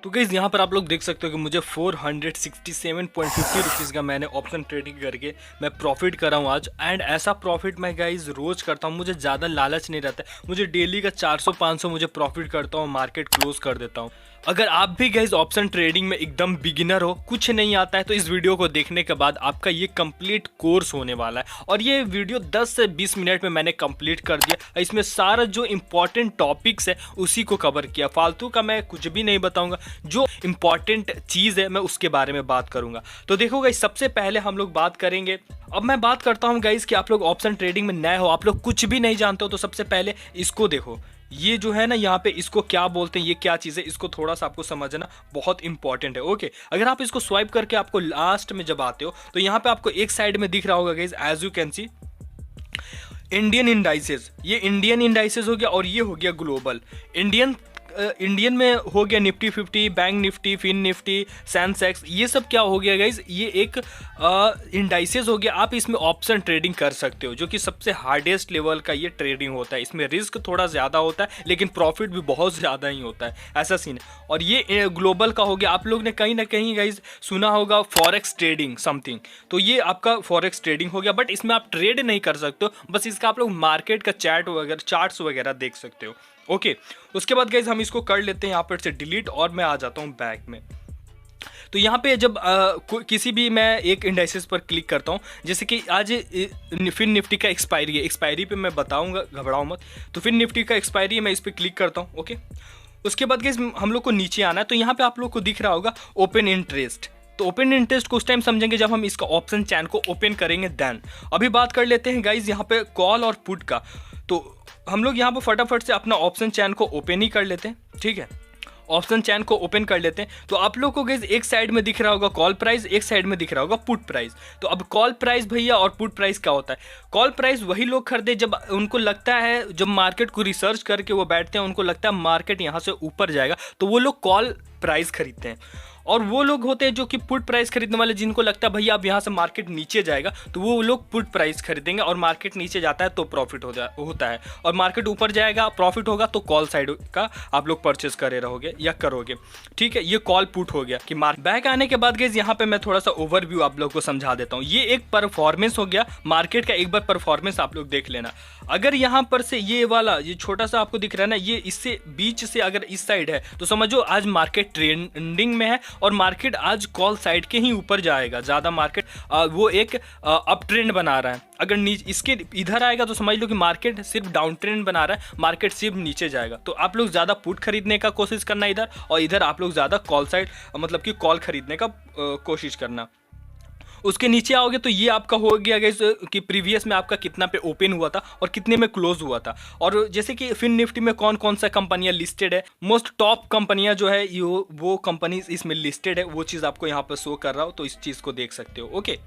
तो गाइस यहाँ पर आप लोग देख सकते हो कि मुझे 467.50 रुपीज़ का मैंने ऑप्शन ट्रेडिंग करके मैं प्रॉफिट कर रहा हूँ आज। एंड ऐसा प्रॉफिट मैं गाइस रोज़ करता हूँ, मुझे ज़्यादा लालच नहीं रहता है, मुझे डेली का 400-500 मुझे प्रॉफिट करता हूँ, मार्केट क्लोज कर देता हूँ। अगर आप भी गाइस ऑप्शन ट्रेडिंग में एकदम बिगिनर हो, कुछ नहीं आता है, तो इस वीडियो को देखने के बाद आपका ये कंप्लीट कोर्स होने वाला है। और ये वीडियो 10 से 20 मिनट में मैंने कंप्लीट कर दिया। इसमें सारा जो इंपॉर्टेंट टॉपिक्स है उसी को कवर किया, फालतू का मैं कुछ भी नहीं बताऊंगा। जो इंपॉर्टेंट चीज़ है मैं उसके बारे में बात करूंगा। तो देखो गाइस, सबसे पहले हम लोग बात करेंगे। अब मैं बात करता हूं गाइस कि आप लोग ऑप्शन ट्रेडिंग में नए हो, आप लोग कुछ भी नहीं जानते हो, तो सबसे पहले इसको देखो। ये जो है ना, यहाँ पे इसको क्या बोलते हैं, ये क्या चीज़ है, इसको थोड़ा सा आपको समझना बहुत इंपॉर्टेंट है। ओके, अगर आप इसको स्वाइप करके आपको लास्ट में जब आते हो तो यहाँ पे आपको एक साइड में दिख रहा होगा guys, as you can see Indian indices. ये इंडियन इंडाइसेस हो गया और ये हो गया ग्लोबल। इंडियन में हो गया Nifty 50, bank Nifty, fin Nifty, Sensex. ये सब क्या हो गया गाइज, ये एक इंडाइसेस हो गया। आप इसमें ऑप्शन ट्रेडिंग कर सकते हो, जो कि सबसे हार्डेस्ट लेवल का ये ट्रेडिंग होता है। इसमें रिस्क थोड़ा ज़्यादा होता है लेकिन प्रॉफिट भी बहुत ज़्यादा ही होता है, ऐसा सीन है। और ये ग्लोबल का हो गया। आप लोग ने कहीं ना कहीं गाइज सुना होगा फॉरेक्स ट्रेडिंग समथिंग, तो ये आपका फॉरेक्स ट्रेडिंग हो गया। बट इसमें आप ट्रेड नहीं कर सकते हो, बस इसका आप लोग मार्केट का चार्ट्स वगैरह देख सकते हो। ओके, उसके बाद गाइज हम इसको कर लेते हैं यहाँ पर से डिलीट, और मैं आ जाता हूँ बैक में। तो यहाँ पे जब किसी भी मैं एक इंडाइसेस पर क्लिक करता हूँ, जैसे कि आज फिन निफ्टी का एक्सपायरी है, एक्सपायरी पे मैं बताऊँगा, घबराओ मत। तो फिन निफ्टी का एक्सपायरी है, मैं इस पर क्लिक करता हूँ। ओके, उसके बाद गाइज हम लोग को नीचे आना है। तो यहाँ पे आप लोग को दिख रहा होगा ओपन इंटरेस्ट। तो ओपन इंटरेस्ट को उस टाइम समझेंगे जब हम इसका ऑप्शन चैन को ओपन करेंगे देन। अभी बात कर लेते हैं गाइज यहाँ पे कॉल और पुट का। तो हम लोग यहाँ पर फटाफट से अपना ऑप्शन चैन को ओपन ही कर लेते हैं, ठीक है। ऑप्शन चैन को ओपन कर लेते हैं। तो आप लोग को गाइस एक साइड में दिख रहा होगा कॉल प्राइस, एक साइड में दिख रहा होगा पुट प्राइस। तो अब कॉल प्राइस भैया और पुट प्राइस क्या होता है? कॉल प्राइस वही लोग खरीदे जब उनको लगता है, जब मार्केट को रिसर्च करके वो बैठते हैं, उनको लगता है मार्केट यहाँ से ऊपर जाएगा, तो वो लोग कॉल प्राइस खरीदते हैं। और वो लोग होते हैं जो कि पुट प्राइस खरीदने वाले, जिनको लगता है भैया अब यहाँ से मार्केट नीचे जाएगा, तो वो लोग पुट प्राइस खरीदेंगे। और मार्केट नीचे जाता है तो प्रॉफिट होता है, और मार्केट ऊपर जाएगा प्रॉफिट होगा, तो कॉल साइड का आप लोग परचेस करे रहोगे या करोगे, ठीक है। ये कॉल पुट हो गया कि बैक आने के बाद गाइस यहाँ पे मैं थोड़ा सा ओवरव्यू आप लोग को समझा देता हूँ। ये एक परफॉर्मेंस हो गया मार्केट का, एक बार परफॉर्मेंस आप लोग देख लेना। अगर यहाँ पर से ये वाला ये छोटा सा आपको दिख रहा है ना, ये इससे बीच से अगर इस साइड है तो समझो आज मार्केट ट्रेंडिंग में है और मार्केट आज कॉल साइड के ही ऊपर जाएगा ज़्यादा। मार्केट वो एक अप ट्रेंड बना रहा है। अगर नीचे इसके इधर आएगा तो समझ लो कि मार्केट सिर्फ डाउन ट्रेंड बना रहा है, मार्केट सिर्फ नीचे जाएगा। तो आप लोग ज़्यादा पुट खरीदने का कोशिश करना इधर, और इधर आप लोग ज़्यादा कॉल साइड मतलब कि कॉल खरीदने का कोशिश करना। उसके नीचे आओगे तो ये आपका हो गया गाइस कि प्रीवियस में आपका कितना पे ओपन हुआ था और कितने में क्लोज हुआ था। और जैसे कि फिन निफ्टी में कौन कौन सा कंपनियां लिस्टेड है, मोस्ट टॉप कंपनियां जो है वो कंपनीज इसमें लिस्टेड है, वो चीज़ आपको यहाँ पर शो कर रहा हो, तो इस चीज़ को देख सकते हो। ओके,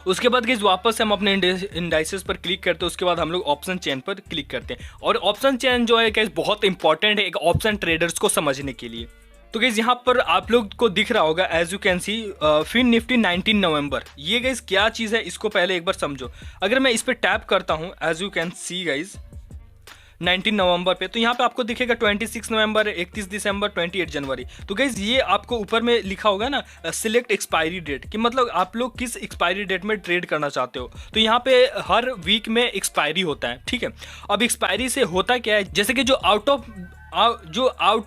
उसके बाद गाइस वापस हम अपने इंडाइसेस पर क्लिक करते हैं। उसके बाद हम लोग ऑप्शन चेन पर क्लिक करते हैं। और ऑप्शन चेन जो है गाइस बहुत इंपॉर्टेंट है एक ऑप्शन ट्रेडर्स को समझने के लिए। तो गाइस यहाँ पर आप लोग को दिख रहा होगा as you can see fin Nifty 19 November. ये गाइस क्या चीज़ है इसको पहले एक बार समझो। अगर मैं इस पर टैप करता हूँ as you can see guys 19 November पे, तो यहाँ पे आपको दिखेगा 26 नवंबर, 31 दिसंबर, 28 जनवरी। तो गाइज ये आपको ऊपर में लिखा होगा ना सिलेक्ट एक्सपायरी डेट, कि मतलब आप लोग किस एक्सपायरी डेट में ट्रेड करना चाहते हो। तो यहाँ पे हर वीक में एक्सपायरी होता है, ठीक है। अब एक्सपायरी से होता क्या है, जैसे कि जो आउट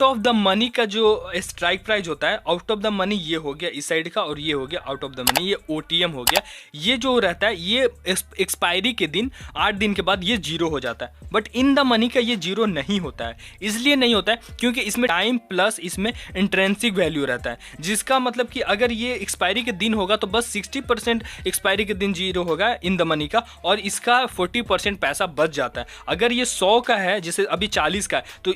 ऑफ द मनी का जो स्ट्राइक प्राइस होता है, आउट ऑफ द मनी ये हो गया इस साइड का, और ये हो गया आउट ऑफ द मनी, ये OTM हो गया। ये जो रहता है ये एक्सपायरी के दिन 8 दिन के बाद ये जीरो हो जाता है। बट इन द मनी का ये जीरो नहीं होता है। इसलिए नहीं होता है क्योंकि इसमें टाइम प्लस इसमें इंट्रेंसिक वैल्यू रहता है, जिसका मतलब कि अगर ये एक्सपायरी के दिन होगा तो बस 60% एक्सपायरी के दिन जीरो होगा इन द मनी का, और इसका 40% पैसा बच जाता है। अगर ये 100 का है, जैसे अभी 40 का है, तो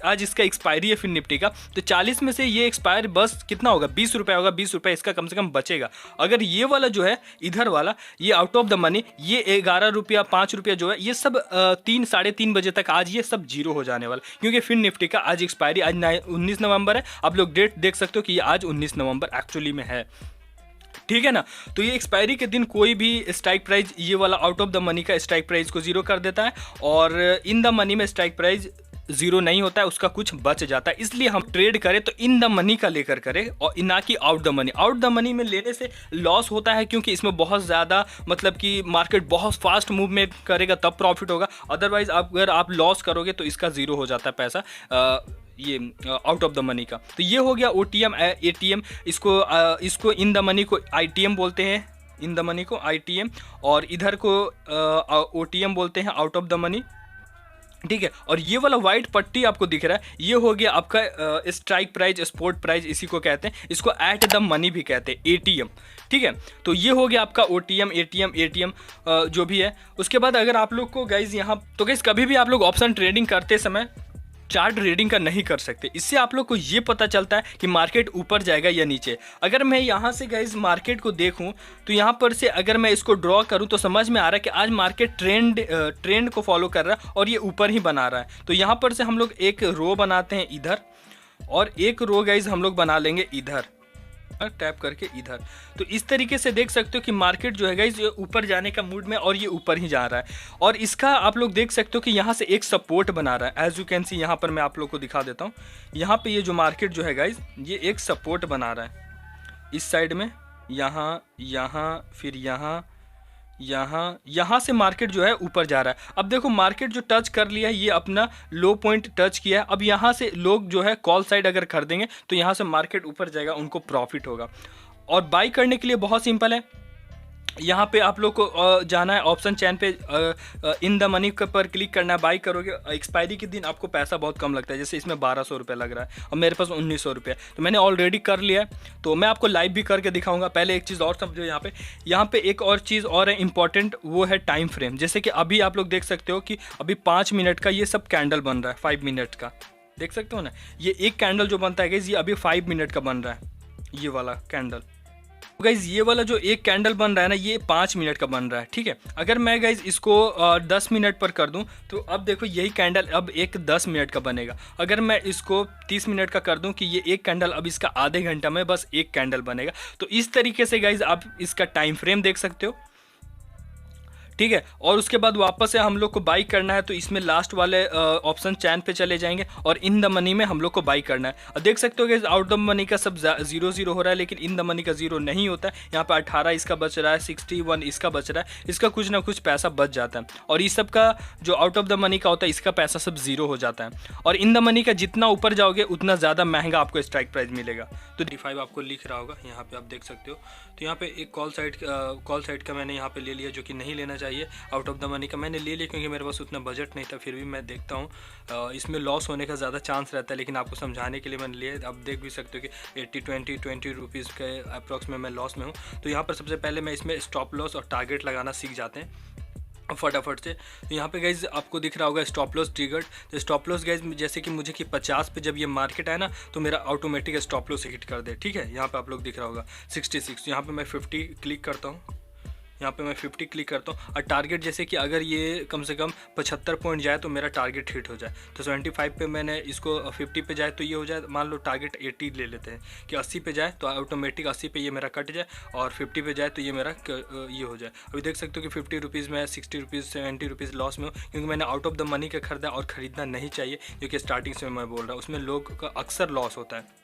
आज इसका एक्सपायरी है फिन निफ्टी का, तो 40 में से ये एक्सपायर बस कितना होगा, 20 रुपये होगा। 20 रुपये इसका कम से कम बचेगा। अगर ये वाला जो है इधर वाला, ये आउट ऑफ द मनी, ये 11 रुपया 5 रुपया जो है, ये सब 3 साढ़े 3 बजे तक आज ये सब जीरो हो जाने वाला, क्योंकि फिन निफ्टी का आज एक्सपायरी आज 19 नवंबर है। आप लोग डेट देख सकते हो कि ये आज 19 नवंबर एक्चुअली में है, ठीक है ना। तो ये एक्सपायरी के दिन कोई भी स्ट्राइक प्राइस, ये वाला आउट ऑफ द मनी का स्ट्राइक प्राइस को जीरो कर देता है, और इन द मनी में स्ट्राइक प्राइस जीरो नहीं होता है, उसका कुछ बच जाता है। इसलिए हम ट्रेड करें तो इन द मनी का लेकर करें और ना कि out the money. Out the money में लेने से लॉस होता है, क्योंकि इसमें बहुत ज़्यादा मतलब कि मार्केट बहुत फास्ट मूव में करेगा तब प्रॉफिट होगा। अदरवाइज अगर आप लॉस करोगे तो इसका ज़ीरो हो जाता है पैसा, ये आउट ऑफ द मनी का। तो ये हो गया OTM ATM। इसको इन द मनी को ITM बोलते हैं, इन द मनी को ITM, और इधर को OTM बोलते हैं, आउट ऑफ द मनी। ठीक है, और ये वाला वाइट पट्टी आपको दिख रहा है, ये हो गया आपका स्ट्राइक प्राइस, स्पॉट प्राइस इसी को कहते हैं। इसको एट द मनी भी कहते हैं, ATM। ठीक है, तो ये हो गया आपका OTM ATM जो भी है। उसके बाद अगर आप लोग को गाइज यहाँ, तो गाइज कभी भी आप लोग ऑप्शन ट्रेडिंग करते समय चार्ट रीडिंग का नहीं कर सकते। इससे आप लोग को ये पता चलता है कि मार्केट ऊपर जाएगा या नीचे। अगर मैं यहाँ से गाइज मार्केट को देखूँ तो यहाँ पर से अगर मैं इसको ड्रॉ करूँ तो समझ में आ रहा है कि आज मार्केट ट्रेंड को फॉलो कर रहा है और ये ऊपर ही बना रहा है। तो यहाँ पर से हम लोग एक रो बनाते हैं इधर, और एक रो गाइज हम लोग बना लेंगे इधर, टैप करके इधर। तो इस तरीके से देख सकते हो कि मार्केट जो है गाइस ये ऊपर जाने का मूड में, और ये ऊपर ही जा रहा है। और इसका आप लोग देख सकते हो कि यहाँ से एक सपोर्ट बना रहा है, एज यू कैन सी। यहाँ पर मैं आप लोग को दिखा देता हूँ, यहाँ पे ये जो मार्केट जो है गाइस ये एक सपोर्ट बना रहा है इस साइड में, यहाँ फिर यहाँ से मार्केट जो है ऊपर जा रहा है। अब देखो मार्केट जो टच कर लिया है, ये अपना लो पॉइंट टच किया है। अब यहाँ से लोग जो है कॉल साइड अगर खरीदेंगे तो यहाँ से मार्केट ऊपर जाएगा, उनको प्रॉफिट होगा। और बाई करने के लिए बहुत सिंपल है, यहाँ पे आप लोग को जाना है ऑप्शन चैन पे, इन द मनी पर क्लिक करना है, बाई करोगे। एक्सपायरी के दिन आपको पैसा बहुत कम लगता है, जैसे इसमें 1200 रुपये लग रहा है और मेरे पास 1900 रुपये, तो मैंने ऑलरेडी कर लिया है। तो मैं आपको लाइव भी करके दिखाऊंगा। पहले एक चीज़ और समझो, यहाँ पे एक और चीज़ और है इंपॉर्टेंट, वो है टाइम फ्रेम। जैसे कि अभी आप लोग देख सकते हो कि अभी 5 मिनट का ये सब कैंडल बन रहा है, 5 मिनट का देख सकते हो ना। ये एक कैंडल जो बनता है ये अभी 5 मिनट का बन रहा है, ये वाला कैंडल। गाइज ये वाला जो एक कैंडल बन रहा है ना, ये 5 मिनट का बन रहा है। ठीक है, अगर मैं गाइज इसको 10 मिनट पर कर दूं तो अब देखो यही कैंडल अब एक 10 मिनट का बनेगा। अगर मैं इसको 30 मिनट का कर दूं कि ये एक कैंडल अब इसका आधे घंटा में बस एक कैंडल बनेगा। तो इस तरीके से गाइज आप इसका टाइम फ्रेम देख सकते हो। ठीक है, और उसके बाद वापस से हम लोग को बाई करना है, तो इसमें लास्ट वाले ऑप्शन चैन पे चले जाएंगे और इन द मनी में हम लोग को बाई करना है। और देख सकते हो कि आउट द मनी का सब 0 हो रहा है, लेकिन इन द मनी का 0 नहीं होता है। यहाँ पे 18 इसका बच रहा है, 61 इसका बच रहा है, इसका कुछ ना कुछ पैसा बच जाता है। और इस सब का जो आउट ऑफ द मनी का होता है, इसका पैसा सब 0 हो जाता है। और इन द मनी का जितना ऊपर जाओगे उतना ज़्यादा महंगा आपको स्ट्राइक प्राइस मिलेगा। तो D5 आपको लिख रहा होगा, यहाँ पे आप देख सकते हो। तो यहाँ पे एक कॉल साइड का मैंने यहाँ पे ले लिया, जो कि नहीं लेना चाहिए। आउट ऑफ द मनी का मैंने ले लिया क्योंकि मेरे पास उतना बजट नहीं था, फिर भी मैं देखता हूँ इसमें लॉस होने का ज़्यादा चांस रहता है, लेकिन आपको समझाने के लिए मैंने लिया। आप देख भी सकते हो कि 80-20 रुपीज़ के अप्रॉक्स में मैं लॉस में हूँ। तो यहाँ पर सबसे पहले मैं इसमें स्टॉप लॉस और टारगेट लगाना सीख जाते हैं फटाफट से। तो यहाँ पे गाइज आपको दिख रहा होगा स्टॉप लॉस ट्रिगर्ड। तो स्टॉप लॉस गाइज जैसे कि मुझे कि 50 पे जब ये मार्केट है ना, तो मेरा ऑटोमेटिक स्टॉप लॉस हिट कर दे। ठीक है, यहाँ पे आप लोग दिख रहा होगा 66। यहाँ पे मैं 50 क्लिक करता हूँ, यहाँ पे मैं 50 क्लिक करता हूँ। और टारगेट जैसे कि अगर ये कम से कम 75 पॉइंट जाए तो मेरा टारगेट हिट हो जाए। तो 75 पे मैंने इसको 50 पे जाए तो ये हो जाए, मान लो टारगेट 80 ले लेते हैं कि 80 पे जाए तो ऑटोमेटिक 80 पे ये मेरा कट जाए, और 50 पे जाए तो ये मेरा ये हो जाए। अभी देख सकते हो कि 50 रुपीज़ में 60 रुपीज़ 70 रुपीज़ लॉस में हूँ, क्योंकि मैंने आउट ऑफ द मनी का खरीदा, और ख़रीदना नहीं चाहिए क्योंकि स्टार्टिंग से मैं बोल रहा हूँ उसमें लोग का अक्सर लॉस होता है।